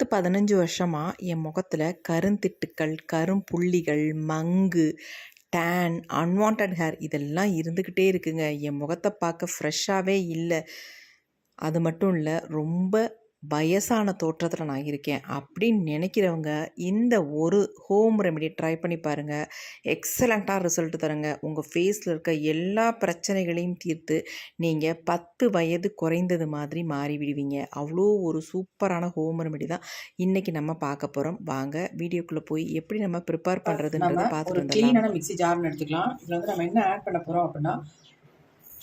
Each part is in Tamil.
10-15 வருஷமாக என் முகத்தில் கருந்திட்டுக்கள், கரும்புள்ளிகள், மங்கு, டேன், அன்வான்ட் ஹேர் இதெல்லாம் இருந்துக்கிட்டே இருக்குங்க. என் முகத்தை பார்க்க ஃப்ரெஷ்ஷாகவே இல்லை. அது மட்டும் இல்லை, ரொம்ப வயசான தோற்றத்தில் நான் இருக்கேன் அப்படின்னு நினைக்கிறவங்க இந்த ஒரு ஹோம் ரெமெடி ட்ரை பண்ணி பாருங்கள். எக்ஸலண்ட்டாக ரிசல்ட் தருங்க. உங்கள் ஃபேஸில் இருக்க எல்லா பிரச்சனைகளையும் தீர்த்து நீங்கள் 10 வயது குறைந்தது மாதிரி மாறிவிடுவீங்க. அவ்வளோ ஒரு சூப்பரான ஹோம் ரெமெடி தான் இன்றைக்கி நம்ம பார்க்க போகிறோம். வாங்க வீடியோக்குள்ளே போய் எப்படி நம்ம ப்ரிப்பேர் பண்ணுறதுன்றதை பார்த்துட்டு வந்துடலாம். க்ளீனான மிக்ஸி ஜார்னு எடுத்துக்கலாம். இதில் வந்து நம்ம என்ன ஆட் பண்ண போகிறோம் அப்படின்னா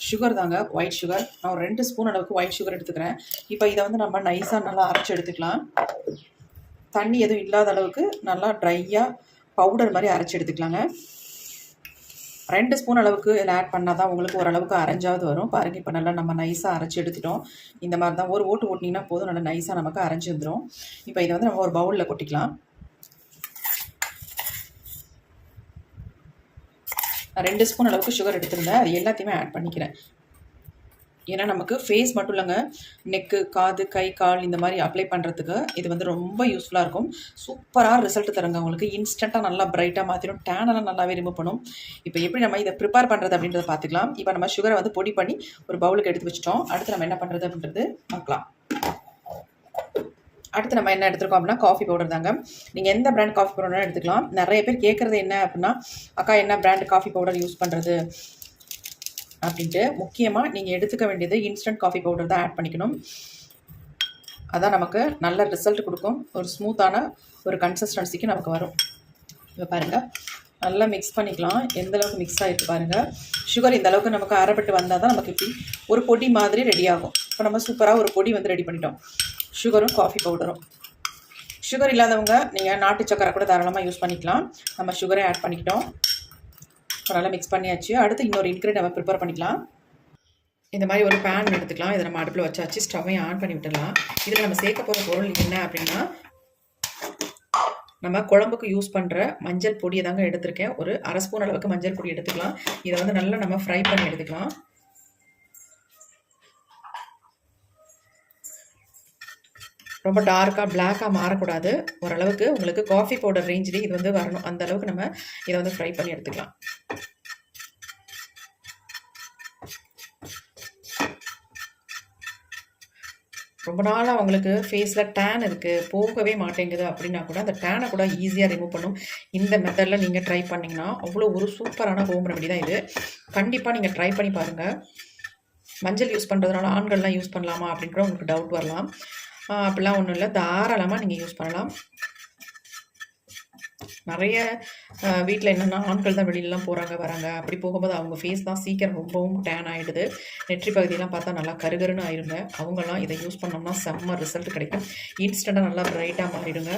சுகர் தாங்க, ஒயிட் சுகர். நான் ஒரு 2 ஸ்பூன் அளவுக்கு ஒயிட் சுகர் எடுத்துக்கிறேன். இப்போ இதை வந்து நம்ம நைஸாக நல்லா அரைச்சி எடுத்துக்கலாம். தண்ணி எதுவும் இல்லாத அளவுக்கு நல்லா ட்ரையாக பவுடர் மாதிரி அரைச்சி எடுத்துக்கலாங்க. 2 ஸ்பூன் அளவுக்கு இதில் ஆட் பண்ணால் தான் உங்களுக்கு ஓரளவுக்கு அரைஞ்சாவது வரும். பாருங்கள், இப்போ நல்லா நம்ம நைஸாக அரைச்சி எடுத்துட்டோம். இந்த மாதிரி தான் ஒரு ஓட்டு ஓட்டினீங்கன்னா போதும், நல்லா நைஸாக நமக்கு அரைஞ்சி வந்துடும். இப்போ இதை வந்து நம்ம ஒரு பவுலில் கொட்டிக்கலாம். நான் 2 ஸ்பூன் அளவுக்கு சுகர் எடுத்துருந்தேன். அது எல்லாத்தையுமே ஆட் பண்ணிக்கிறேன். ஏன்னா நமக்கு ஃபேஸ் மட்டும் இல்லைங்க, நெக்கு, காது, கை, கால் இந்த மாதிரி அப்ளை பண்ணுறதுக்கு இது வந்து ரொம்ப யூஸ்ஃபுல்லாக இருக்கும். சூப்பராக ரிசல்ட் தருங்க. உங்களுக்கு இன்ஸ்டண்ட்டாக நல்லா பிரைட்டாக மாற்றிடும். டேனெல்லாம் நல்லாவே ரிமூவ் பண்ணும். இப்போ எப்படி நம்ம இதை ப்ரிப்பேர் பண்ணுறது அப்படின்றத பார்த்துக்கலாம். இப்போ நம்ம சுகரை வந்து பொடி பண்ணி ஒரு பவுலுக்கு எடுத்து வச்சிட்டோம். அடுத்து நம்ம என்ன பண்ணுறது அப்படின்றது பார்க்கலாம். அடுத்து நம்ம என்ன எடுத்துருக்கோம் அப்படின்னா காஃபி பவுடர் தாங்க. நீங்கள் எந்த பிராண்ட் காஃபி பவுடர்னாலும் எடுத்துக்கலாம். நிறைய பேர் கேட்குறது என்ன அப்படின்னா, அக்கா என்ன பிராண்ட் காஃபி பவுடர் யூஸ் பண்ணுறது அப்படின்ட்டு. முக்கியமாக நீங்கள் எடுத்துக்க வேண்டியது இன்ஸ்டன்ட் காஃபி பவுடர் தான் ஆட் பண்ணிக்கணும். அதான் நமக்கு நல்ல ரிசல்ட் கொடுக்கும். ஒரு ஸ்மூத்தான ஒரு கன்சிஸ்டன்சிக்கு நமக்கு வரும். இப்போ பாருங்கள், நல்லா மிக்ஸ் பண்ணிக்கலாம். எந்த அளவுக்கு மிக்ஸ் ஆகிருக்கு பாருங்கள். சுகர் இந்த அளவுக்கு நமக்கு அரைப்பட்டு வந்தால் தான் நமக்கு இப்படி ஒரு பொடி மாதிரி ரெடி ஆகும். இப்போ நம்ம சூப்பராக ஒரு பொடி வந்து ரெடி பண்ணிட்டோம். சுகரும் காஃபி பவுடரும். சுகர் இல்லாதவங்க நீங்கள் நாட்டு சக்கரை கூட தாராளமாக யூஸ் பண்ணிக்கலாம். நம்ம சுகரே ஆட் பண்ணிக்கிட்டோம். நல்லா மிக்ஸ் பண்ணியாச்சு. அடுத்து இன்னொரு இன்க்ரீடியன்ட் நம்ம ப்ரிப்பேர் பண்ணிக்கலாம். இந்த மாதிரி ஒரு பேன் எடுத்துக்கலாம். இதை நம்ம அடுப்பில் வச்சாச்சு. ஸ்டவ்வையும் ஆன் பண்ணி விட்டுடலாம். இதில் நம்ம சேர்க்க போகிற பொருள் என்ன அப்படின்னா, நம்ம குழம்புக்கு யூஸ் பண்ணுற மஞ்சள் பொடியை தாங்க எடுத்திருக்கேன். ஒரு 1/2 ஸ்பூன் அளவுக்கு மஞ்சள் பொடி எடுத்துக்கலாம். இதை வந்து நல்லா நம்ம ஃப்ரை பண்ணி எடுத்துக்கலாம். ரொம்ப டார்க்காக பிளாக்காக மாறக்கூடாது. ஓரளவுக்கு உங்களுக்கு காஃபி பவுடர் ரேஞ்சிலே இது வந்து வரணும். அந்த அளவுக்கு நம்ம இதை வந்து ஃப்ரை பண்ணி எடுத்துக்கலாம். ரொம்ப நாளாக உங்களுக்கு ஃபேஸில் டேன் இருக்குது, போகவே மாட்டேங்குது அப்படின்னா கூட அந்த டேனை கூட ஈஸியாக ரிமூவ் பண்ணும். இந்த மெத்தடில் நீங்கள் ட்ரை பண்ணிங்கன்னா அவ்வளோ ஒரு சூப்பரான ஹோம் ரெமெடி தான் இது. கண்டிப்பாக நீங்கள் ட்ரை பண்ணி பாருங்கள். மஞ்சள் யூஸ் பண்ணுறதுனால ஆண்கள்லாம் யூஸ் பண்ணலாமா அப்படின்னு கூட உங்களுக்கு டவுட் வரலாம். அப்படிலாம் ஒன்றும் இல்லை, தாராளமாக நீங்கள் யூஸ் பண்ணலாம். நிறைய வீட்டில் என்னென்னா ஆண்கள் தான் வெளியிலலாம் போகிறாங்க வராங்க. அப்படி போகும்போது அவங்க ஃபேஸ் தான் சீக்கிரம் ரொம்பவும் டேன் ஆகிடுது. நெற்றி பகுதியெல்லாம் பார்த்தா நல்லா கருகருன்னு ஆயிடுங்க. அவங்கெல்லாம் இதை யூஸ் பண்ணோம்னா செம்ம ரிசல்ட் கிடைக்கும். இன்ஸ்டண்ட்டாக நல்லா பிரைட்டாக மாறிடுங்க.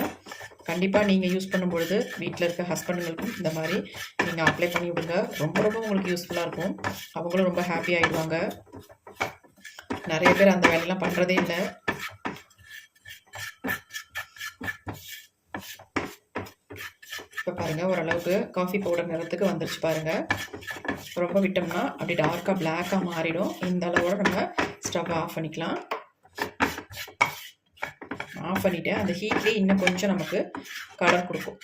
கண்டிப்பாக நீங்கள் யூஸ் பண்ணும்பொழுது வீட்டில் இருக்க ஹஸ்பண்டுங்களுக்கும் இந்த மாதிரி நீங்கள் அப்ளை பண்ணி விடுங்க. ரொம்ப ரொம்ப உங்களுக்கு யூஸ்ஃபுல்லாக இருக்கும். அவங்களும் ரொம்ப ஹாப்பி ஆகிடுவாங்க. நிறைய பேர் அந்த வேலையெல்லாம் பண்ணுறதே இல்லை. இப்போ பாருங்கள், ஓரளவுக்கு காஃபி பவுடர் நிறத்துக்கு வந்துருச்சு பாருங்கள். ரொம்ப விட்டோம்னா அப்படி டார்க்காக பிளாக்காக மாறிடும். இந்த அளவோடு நம்ம ஸ்டவ் ஆஃப் பண்ணிக்கலாம். ஆஃப் பண்ணிவிட்டு அந்த ஹீட்லேயே இன்னும் கொஞ்சம் நமக்கு கலர் கொடுக்கும்.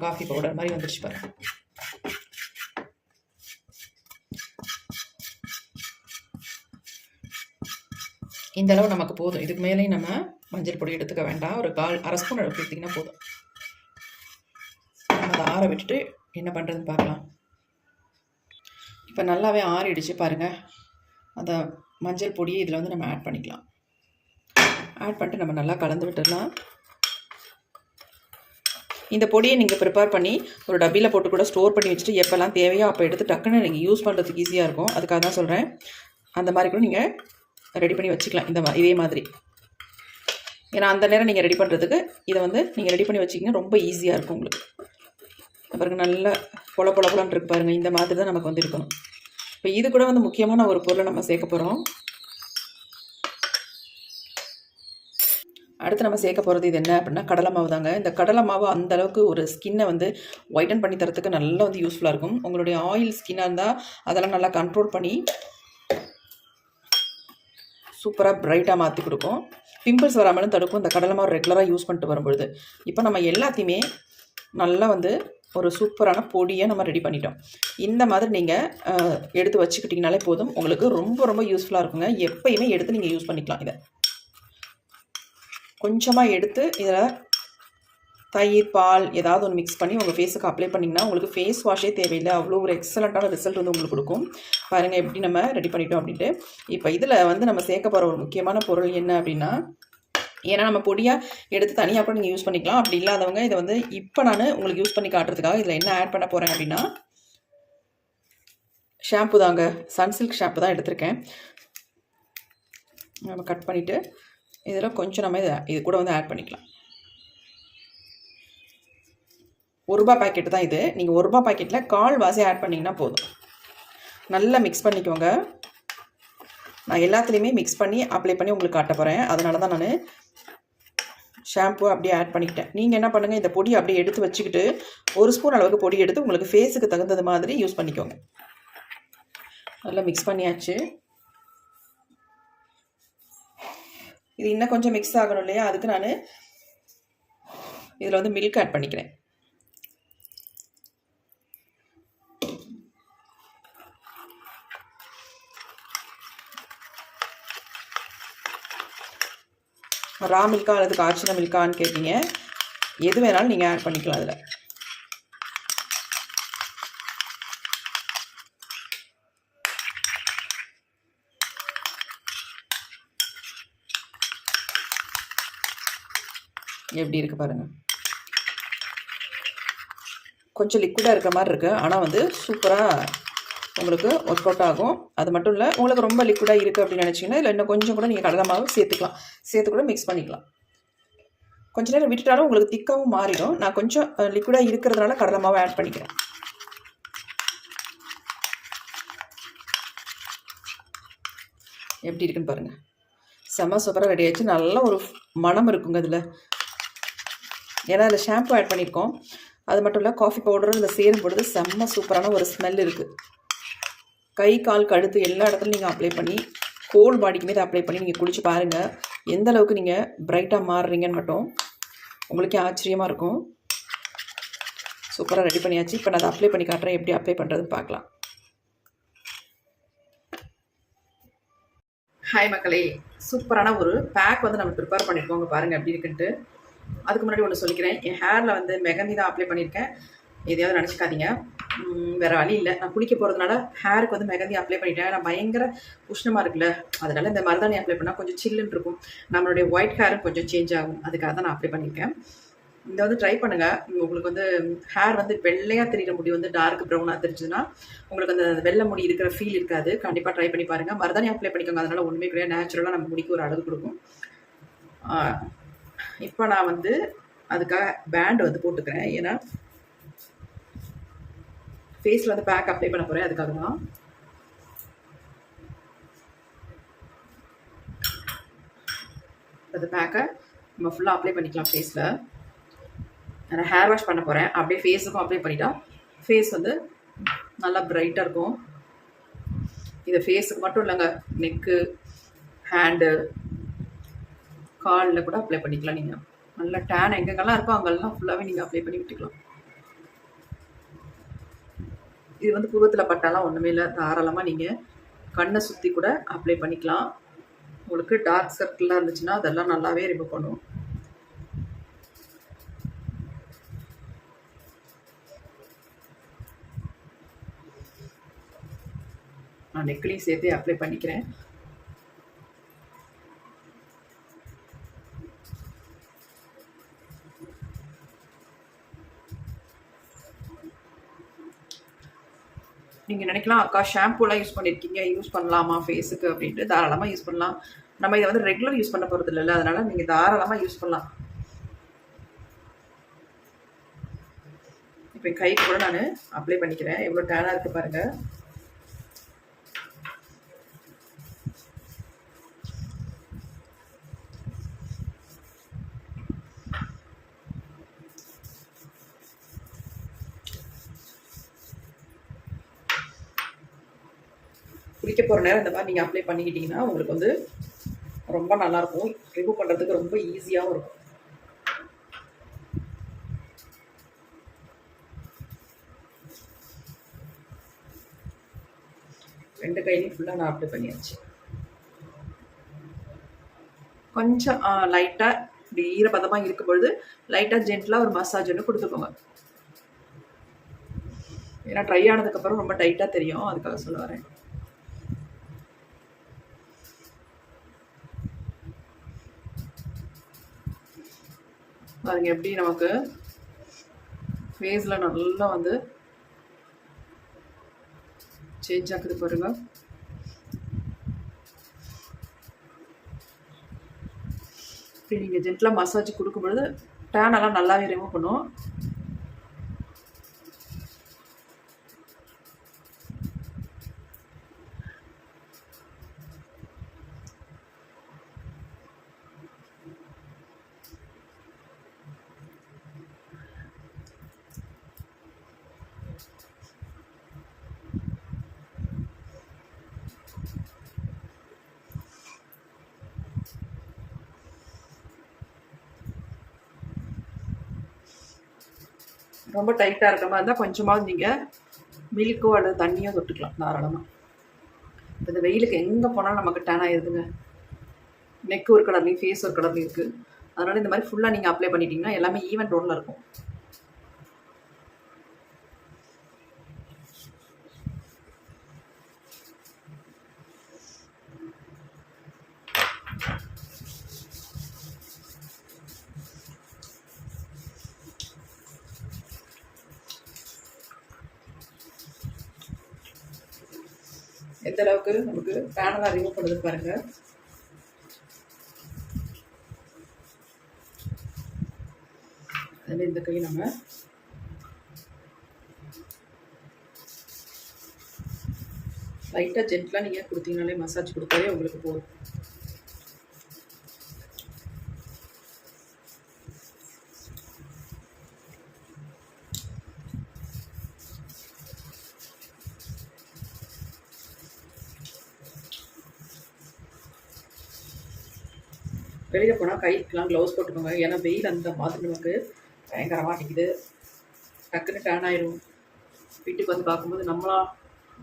காஃபி பவுடர் மாதிரி வந்துருச்சு பாருங்கள். இந்த அளவு நமக்கு போதும். இதுக்கு மேலேயும் நம்ம மஞ்சள் பொடி எடுத்துக்க வேண்டாம். ஒரு 1/2 ஸ்பூன் அளவுக்கு எடுத்திங்கன்னா போதும். அதை ஆற விட்டுட்டு என்ன பண்ணுறதுன்னு பார்க்கலாம். இப்போ நல்லாவே ஆறிடுச்சு பாருங்கள். அந்த மஞ்சள் பொடியை இதில் வந்து நம்ம ஆட் பண்ணிக்கலாம். ஆட் பண்ணிட்டு நம்ம நல்லா கலந்து விட்டுடலாம். இந்த பொடியை நீங்கள் ப்ரிப்பேர் பண்ணி ஒரு டப்பியில் போட்டு கூட ஸ்டோர் பண்ணி வச்சுட்டு எப்போல்லாம் தேவையோ அப்போ எடுத்து டக்குன்னு நீங்கள் யூஸ் பண்ணுறதுக்கு ஈஸியாக இருக்கும். அதுக்காக தான் சொல்கிறேன். அந்த மாதிரி கூட நீங்கள் ரெடி பண்ணி வச்சுக்கலாம். இதே மாதிரி. ஏன்னா அந்த நேரம் நீங்கள் ரெடி பண்ணுறதுக்கு இதை வந்து நீங்கள் ரெடி பண்ணி வச்சிங்கன்னா ரொம்ப ஈஸியாக இருக்கும் உங்களுக்கு. பாருங்கள், நல்ல பொலன்னு இருக்கு பாருங்கள். இந்த மாதிரி தான் நமக்கு வந்து இருக்கணும். இப்போ இது கூட வந்து முக்கியமான ஒரு பொருளை நம்ம சேர்க்க போகிறோம். அடுத்து நம்ம சேர்க்க போகிறது இது என்ன அப்படின்னா கடலை மாவு தாங்க. இந்த கடலை மாவு அந்தளவுக்கு ஒரு ஸ்கின்னை வந்து ஒயிட்டன் பண்ணி தரத்துக்கு நல்லா வந்து யூஸ்ஃபுல்லாக இருக்கும். உங்களுடைய ஆயில் ஸ்கின்னாக இருந்தால் அதெல்லாம் நல்லா கண்ட்ரோல் பண்ணி சூப்பராக பிரைட்டாக மாற்றி கொடுக்கும். பிம்பிள்ஸ் வராமலும் தடுக்கும் இந்த கடலை மாவு ரெகுலராக யூஸ் பண்ணிட்டு வரும்பொழுது. இப்போ நம்ம எல்லாத்தையுமே நல்லா வந்து ஒரு சூப்பரான பொடியை நம்ம ரெடி பண்ணிட்டோம். இந்த மாதிரி நீங்கள் எடுத்து வச்சுக்கிட்டிங்கனாலே போதும். உங்களுக்கு ரொம்ப ரொம்ப யூஸ்ஃபுல்லாக இருக்குங்க. எப்பயுமே எடுத்து நீங்கள் யூஸ் பண்ணிக்கலாம். இதை கொஞ்சமாக எடுத்து இதில் தயிர், பால் ஏதாவது ஒன்று மிக்ஸ் பண்ணி உங்கள் ஃபேஸுக்கு அப்ளை பண்ணிங்கன்னா உங்களுக்கு ஃபேஸ் வாஷே தேவையில்லை. அவ்வளோ ஒரு எக்ஸலண்ட்டான ரிசல்ட் வந்து உங்களுக்கு கொடுக்கும். பாருங்கள் எப்படி நம்ம ரெடி பண்ணிட்டோம் அப்படின்ட்டு. இப்போ இதில் வந்து நம்ம சேர்க்க போகிற ஒரு முக்கியமான பொருள் என்ன அப்படின்னா, ஏன்னா நம்ம பொடியாக எடுத்து தனியாக கூட நீங்கள் யூஸ் பண்ணிக்கலாம். அப்படி இல்லாதவங்க இதை வந்து இப்போ நான் உங்களுக்கு யூஸ் பண்ணி காட்டுறதுக்காக இதில் என்ன ஆட் பண்ண போகிறேன் அப்படின்னா, ஷாம்பு தாங்க. சன்சில்க் ஷாம்பு தான் எடுத்திருக்கேன். நம்ம கட் பண்ணிவிட்டு இதில் கொஞ்சம் நம்ம இது கூட வந்து ஆட் பண்ணிக்கலாம். ₹1 பாக்கெட்டு தான் இது. நீங்கள் ₹1 பாக்கெட்டில் 1/4 வாசி ஆட் பண்ணிங்கன்னா போதும். நல்லா மிக்ஸ் பண்ணிக்கோங்க. நான் எல்லாத்துலேயுமே மிக்ஸ் பண்ணி அப்ளை பண்ணி உங்களுக்கு காட்ட போகிறேன். அதனால தான் நான் ஷாம்பு அப்படியே ஆட் பண்ணிக்கிட்டேன். நீங்கள் என்ன பண்ணுங்கள், இந்த பொடி அப்படியே எடுத்து வச்சுக்கிட்டு 1 ஸ்பூன் அளவுக்கு பொடி எடுத்து உங்களுக்கு ஃபேஸுக்கு தகுந்தது மாதிரி யூஸ் பண்ணிக்கோங்க. நல்லா மிக்ஸ் பண்ணியாச்சு. இது இன்னும் கொஞ்சம் மிக்ஸ் ஆகணும் இல்லையா, அதுக்கு நான் இதில் வந்து மில்க் ஆட் பண்ணிக்கிறேன். ரா மில்கா அல்லது காய்ச்சின மில்கான்னு கேட்டீங்க. எது வேணாலும் நீங்கள் ஆட் பண்ணிக்கலாம். அதில் எப்படி இருக்குது பாருங்கள். கொஞ்சம் லிக்விடாக இருக்கிற மாதிரி இருக்குது, ஆனால் வந்து சூப்பராக உங்களுக்கு ஒர்க் அவுட் ஆகும். அது மட்டும் இல்லை, உங்களுக்கு ரொம்ப லிக்விடாக இருக்குது அப்படின்னு நினச்சிங்கன்னா இதில் இன்னும் கொஞ்சம் கூட நீங்கள் கடலை மாவு சேர்த்துக்கலாம். சேர்த்து கூட மிக்ஸ் பண்ணிக்கலாம். கொஞ்சம் நேரம் விட்டுட்டாலும் உங்களுக்கு திக்காகவும் மாறிடும். நான் கொஞ்சம் லிக்விடாக இருக்கிறதுனால கடலை மாவு ஆட் பண்ணிக்கிறேன். எப்படி இருக்குன்னு பாருங்கள். செம்ம சூப்பராக ரெடி ஆகிடுச்சு. நல்ல ஒரு மணம் இருக்குங்க இதில். ஏன்னா அதில் ஷாம்பு ஆட் பண்ணியிருக்கோம். அது மட்டும் இல்லை, காஃபி பவுடரும் இதில் சேரும் பொழுது செம்ம சூப்பரான ஒரு ஸ்மெல் இருக்குது. கை, கால், கழுத்து எல்லா இடத்துலையும் நீங்கள் அப்ளை பண்ணி ஹோல் பாடிக்குமே இதை அப்ளை பண்ணி நீங்கள் குளிச்சு பாருங்கள். எந்த அளவுக்கு நீங்கள் பிரைட்டாக மாறுறீங்கன்னு மட்டும் உங்களுக்கே ஆச்சரியமாக இருக்கும். சூப்பராக ரெடி பண்ணியாச்சு. இப்போ நான் அதை அப்ளை பண்ணி காட்டுறேன், எப்படி அப்ளை பண்ணுறதுன்னு பார்க்கலாம். ஹாய் மக்களே, சூப்பரான ஒரு பேக் வந்து நம்ம ப்ரிப்பேர் பண்ணியிருக்கோங்க. பாருங்கள் எப்படி இருக்குன்ட்டு. அதுக்கு முன்னாடி ஒன்று சொல்லிக்கிறேன். என் ஹேரில் வந்து மெகந்தி தான் அப்ளை பண்ணியிருக்கேன். எதையாவது நினச்சிக்காதீங்க. வேறு வழி இல்லை. நான் குளிக்க போகிறதுனால ஹேருக்கு வந்து மெகந்தி அப்ளை பண்ணிட்டேன். நான் பயங்கர உஷ்ணமாக இருக்குல்ல, அதனால் இந்த மருதாணி அப்ளை பண்ணால் கொஞ்சம் சில்லுன்னு இருக்கும். நம்மளுடைய ஒயிட் ஹேரும் கொஞ்சம் சேஞ்ச் ஆகும். அதுக்காக தான் நான் அப்ளை பண்ணியிருக்கேன். இந்த வந்து ட்ரை பண்ணுங்கள். உங்களுக்கு வந்து ஹேர் வந்து வெள்ளையாக தெரிகிற முடி வந்து டார்க் ப்ரௌனாக தெரிஞ்சுன்னா உங்களுக்கு அந்த வெள்ளை முடி இருக்கிற ஃபீல் இருக்காது. கண்டிப்பாக ட்ரை பண்ணி பாருங்கள். மருதாணி அப்ளை பண்ணிக்கோங்க. அதனால் ஒன்றுமே கிடையாது. நேச்சுரலாக நம்ம முடிக்கு ஒரு அழகு கொடுக்கும். இப்போ நான் வந்து அதுக்காக பேண்ட் வந்து போட்டுக்கிறேன். ஏன்னா ஃபேஸில் வந்து பேக் அப்ளை பண்ண போகிறேன். அதுக்காக தான். அந்த பேக்கை நம்ம ஃபுல்லாக அப்ளை பண்ணிக்கலாம் ஃபேஸில். நான் ஹேர் வாஷ் பண்ண போகிறேன். அப்படியே ஃபேஸுக்கும் அப்ளை பண்ணிட்டா ஃபேஸ் வந்து நல்லா பிரைட்டாக இருக்கும். இதை ஃபேஸுக்கு மட்டும் இல்லைங்க, நெக்கு, ஹேண்டு, காலில் கூட அப்ளை பண்ணிக்கலாம். நீங்கள் நல்லா டேன் எங்கெங்கெல்லாம் இருக்கோ அங்கெல்லாம் ஃபுல்லாகவே நீங்கள் அப்ளை பண்ணி விட்டுக்கலாம். இது வந்து புருவத்தில் பட்டாலாம் ஒன்றுமே இல்லை. தாராளமாக நீங்கள் கண்ணை சுற்றி கூட அப்ளை பண்ணிக்கலாம். உங்களுக்கு டார்க் சர்க்கிளாக இருந்துச்சுன்னா அதெல்லாம் நல்லாவே ரிமூவ் பண்ணுவோம். நான் நெக்லையும் சேர்த்து அப்ளை பண்ணிக்கிறேன். நீங்கள் நினைக்கலாம், அக்கா ஷாம்பூலாம் யூஸ் பண்ணியிருக்கீங்க, யூஸ் பண்ணலாமா ஃபேஸுக்கு அப்படின்ட்டு. தாராளமாக யூஸ் பண்ணலாம். நம்ம இதை வந்து ரெகுலர் யூஸ் பண்ண போகிறது இல்லைல்ல, அதனால் நீங்கள் தாராளமாக யூஸ் பண்ணலாம். இப்போ என் கைக்கு கூட நான் அப்ளை பண்ணிக்கிறேன். எவ்வளோ டேனாக இருக்குது பாருங்கள். குளிக்க போகிற நேரம் இந்த மாதிரி நீங்கள் அப்ளை பண்ணிக்கிட்டிங்கன்னா உங்களுக்கு வந்து ரொம்ப நல்லாயிருக்கும். ரிமூவ் பண்ணுறதுக்கு ரொம்ப ஈஸியாகவும் இருக்கும். ரெண்டு கையிலையும் ஃபுல்லாக நான் அப்ளை பண்ணியாச்சு. கொஞ்சம் லைட்டாக இப்படி ஈரப்பதமாக இருக்கும் பொழுது லைட்டாக ஜென்டலாக ஒரு மசாஜ் ஒன்று கொடுத்துக்கோங்க. ஏன்னா ட்ரை ஆனதுக்கப்புறம் ரொம்ப டைட்டாக தெரியும், அதுக்காக சொல்ல வரேன். பாருங்க எப்படி நமக்கு ஃபேஸில் நல்லா வந்து சேஞ்ச் ஆகுது பாருங்க. இப்படி நீங்கள் ஜென்டலாக மசாஜ் கொடுக்கும் பொழுது டேன் எல்லாம் நல்லாவே ரிமூவ் பண்ணும். ரொம்ப டைட்டாக இருக்க மாதிரி இருந்தால் கொஞ்சமாவது நீங்கள் மில்க்கோ அல்லது தண்ணியோ தொட்டுக்கலாம் தாராளமாக. இப்போ இந்த வெயிலுக்கு எங்கே போனாலும் நமக்கு டேன் ஆகிடுதுங்க. நெக் ஒரு கலர்லையும் ஃபேஸ் ஒரு கலர்லையும் இருக்குது. அதனால் இந்த மாதிரி ஃபுல்லாக நீங்கள் அப்ளை பண்ணிட்டீங்கன்னா எல்லாமே ஈவன் டோனில் இருக்கும். எந்த அளவுக்கு நமக்கு டேனெல்லாம் ரிமூவ் பண்ணுது பாருங்க. அதில் இந்த கை நம்ம லைட்டாக ஜென்டலாக நீங்கள் கொடுத்தீங்கனாலே மசாஜ் கொடுத்தாலே உங்களுக்கு போதும். வெளியில் போனால் கைக்கெலாம் க்ளவுஸ் போட்டுக்கோங்க. ஏன்னா வெயில் அந்த மாதிரி நமக்கு பயங்கரமாக அடிக்குது. டக்குன்னு டேன் ஆயிடும். வீட்டுக்கு வந்து பார்க்கும்போது நம்மளா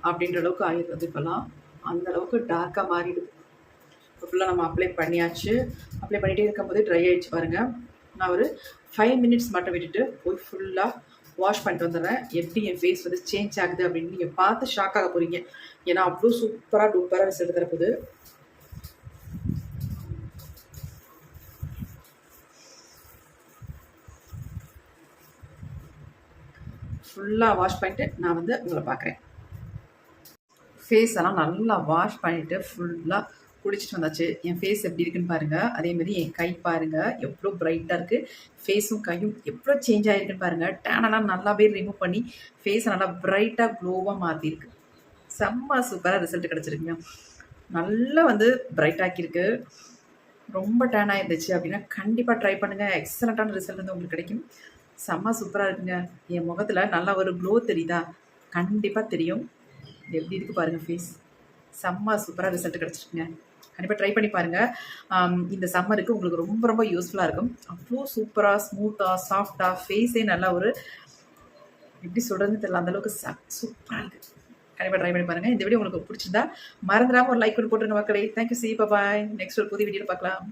அப்படின்ற அளவுக்கு ஆயிடுறது. இப்போல்லாம் அந்த அளவுக்கு டார்க்காக மாறிடுது. இப்போ ஃபுல்லாக நம்ம அப்ளை பண்ணியாச்சு. அப்ளை பண்ணிகிட்டே இருக்கும்போது ட்ரை ஆகிடுச்சு பாருங்கள். நான் ஒரு 5 மினிட்ஸ் மட்டும் விட்டுட்டு போய் ஃபுல்லாக வாஷ் பண்ணிட்டு வந்துடுறேன். எப்படி என் ஃபேஸ் வந்து சேஞ்ச் ஆகுது அப்படின்னு நீங்கள் பார்த்து ஷாக் ஆக போகிறீங்க. ஏன்னா அவ்வளோ சூப்பராக டூப்பராக ரிசல்ட் தரப்போகுது. ஃபுல்லாக வாஷ் பண்ணிவிட்டு நான் வந்து உங்களை பார்க்குறேன். ஃபேஸ் எல்லாம் நல்லா வாஷ் பண்ணிவிட்டு ஃபுல்லாக குளிச்சுட்டு வந்தாச்சு. என் ஃபேஸ் எப்படி இருக்குன்னு பாருங்கள். அதேமாதிரி என் கை பாருங்கள் எவ்வளோ ப்ரைட்டாக இருக்குது. ஃபேஸும் கையும் எவ்வளோ சேஞ்ச் ஆகிருக்குன்னு பாருங்கள். டேனெல்லாம் நல்லாவே ரிமூவ் பண்ணி ஃபேஸை நல்லா ப்ரைட்டாக க்ளோவாக மாற்றிருக்கு. செம்ம சூப்பராக ரிசல்ட் கிடச்சிருக்குங்க. நல்லா வந்து ப்ரைட் ஆக்கியிருக்கு. ரொம்ப டேன் ஆகிருந்துச்சு அப்படின்னா கண்டிப்பாக ட்ரை பண்ணுங்கள். எக்ஸலண்ட்டான ரிசல்ட் வந்து உங்களுக்கு கிடைக்கும். செம்ம சூப்பராக இருக்குங்க. என் முகத்தில் நல்லா ஒரு க்ளோ தெரியுதா? கண்டிப்பாக தெரியும். எப்படி இருக்குது பாருங்கள் ஃபேஸ். செம்ம சூப்பராக ரிசல்ட் கிடச்சிருக்குங்க. கண்டிப்பாக ட்ரை பண்ணி பாருங்கள். இந்த சம்மருக்கு உங்களுக்கு ரொம்ப ரொம்ப யூஸ்ஃபுல்லாக இருக்கும். அவ்வளோ சூப்பராக ஸ்மூத்தாக சாஃப்டாக ஃபேஸே நல்லா ஒரு எப்படி சொல்கிறதுன்னு தெரியல, அந்தளவுக்கு சூப்பராக இருக்குது. கண்டிப்பாக ட்ரை பண்ணி பாருங்கள். இந்த வீடியோ உங்களுக்கு பிடிச்சிருந்தா மறந்துடாமல் ஒரு லைக் பண்ணி போட்டுருங்க மக்களே. தேங்க்யூ. சி பாய். நெக்ஸ்ட் ஒரு புதிய வீடியோவில் பார்க்கலாம்.